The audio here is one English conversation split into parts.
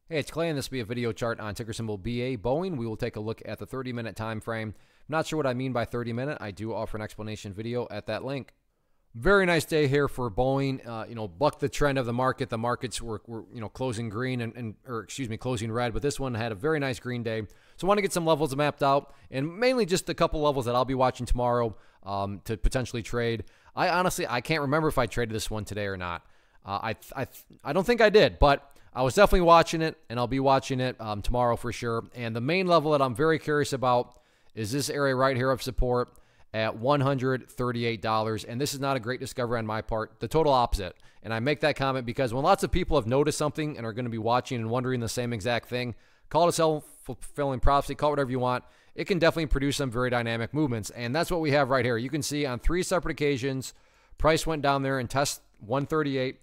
Hey, it's Clay, and this will be a video chart on ticker symbol BA Boeing. We will take a look at the 30-minute time frame. Not sure what I mean by 30-minute. I do offer an explanation video at that link. Very nice day here for Boeing. Bucked the trend of the market. The markets were closing green closing red, but this one had a very nice green day. So I want to get some levels mapped out, and mainly just a couple levels that I'll be watching tomorrow to potentially trade. I can't remember if I traded this one today or not. I don't think I did, but I was definitely watching it, and I'll be watching it tomorrow for sure. And the main level that I'm very curious about is this area right here of support at $138. And this is not a great discovery on my part, the total opposite. And I make that comment because when lots of people have noticed something and are going to be watching and wondering the same exact thing, call it a self-fulfilling prophecy, call it whatever you want, it can definitely produce some very dynamic movements. And that's what we have right here. You can see on 3 separate occasions, price went down there and tested 138,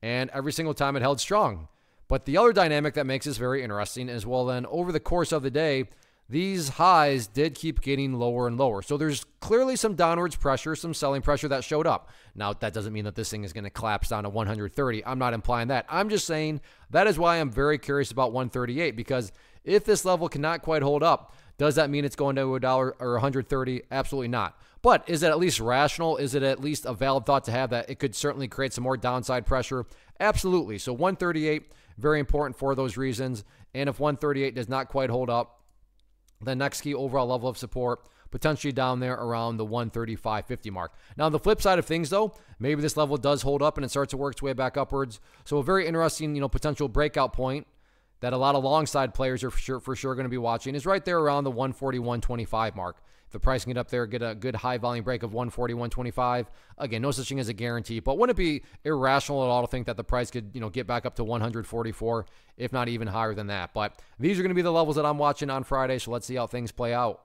and every single time it held strong. But the other dynamic that makes this very interesting is, well, then over the course of the day, these highs did keep getting lower and lower. So there's clearly some downwards pressure, some selling pressure that showed up. Now, that doesn't mean that this thing is going to collapse down to 130. I'm not implying that. I'm just saying that is why I'm very curious about 138, because if this level cannot quite hold up, does that mean it's going to $1 or 130? Absolutely not. But is it at least rational? Is it at least a valid thought to have that it could certainly create some more downside pressure? Absolutely. So 138, very important for those reasons. And if 138 does not quite hold up, the next key overall level of support potentially down there around the 135.50 mark. Now, on the flip side of things, though, maybe this level does hold up and it starts to work its way back upwards. So a very interesting, potential breakout point that a lot of long side players are for sure going to be watching is right there around the 141.25 mark. If the price can get up there, get a good high volume break of 141.25. Again, no such thing as a guarantee, but wouldn't it be irrational at all to think that the price could, get back up to 144, if not even higher than that? But these are going to be the levels that I'm watching on Friday, so let's see how things play out.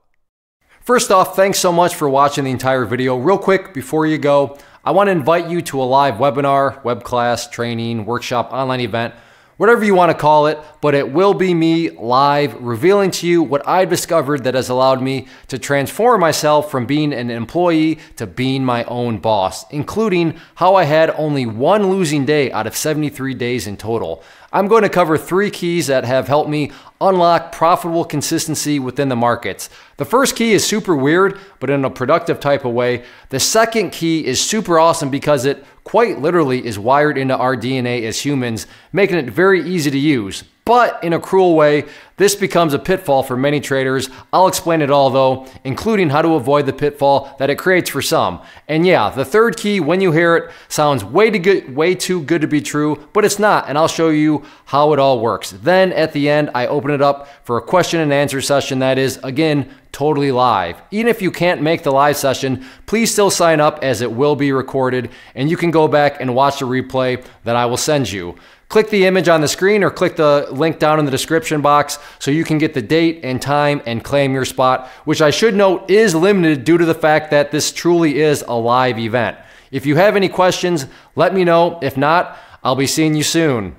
First off, thanks so much for watching the entire video. Real quick, before you go, I want to invite you to a live webinar, web class, training, workshop, online event, whatever you want to call it, but it will be me live revealing to you what I've discovered that has allowed me to transform myself from being an employee to being my own boss, including how I had only one losing day out of 73 days in total. I'm going to cover 3 keys that have helped me unlock profitable consistency within the markets. The first key is super weird, but in a productive type of way. The second key is super awesome because it quite literally is wired into our DNA as humans, making it very easy to use. But in a cruel way, this becomes a pitfall for many traders. I'll explain it all though, including how to avoid the pitfall that it creates for some. And yeah, the third key, when you hear it, sounds way too good to be true, but it's not, and I'll show you how it all works. Then at the end, I open it up for a question and answer session that is, again, totally live. Even if you can't make the live session, please still sign up as it will be recorded, and you can go back and watch the replay that I will send you. Click the image on the screen or click the link down in the description box so you can get the date and time and claim your spot, which I should note is limited due to the fact that this truly is a live event. If you have any questions, let me know. If not, I'll be seeing you soon.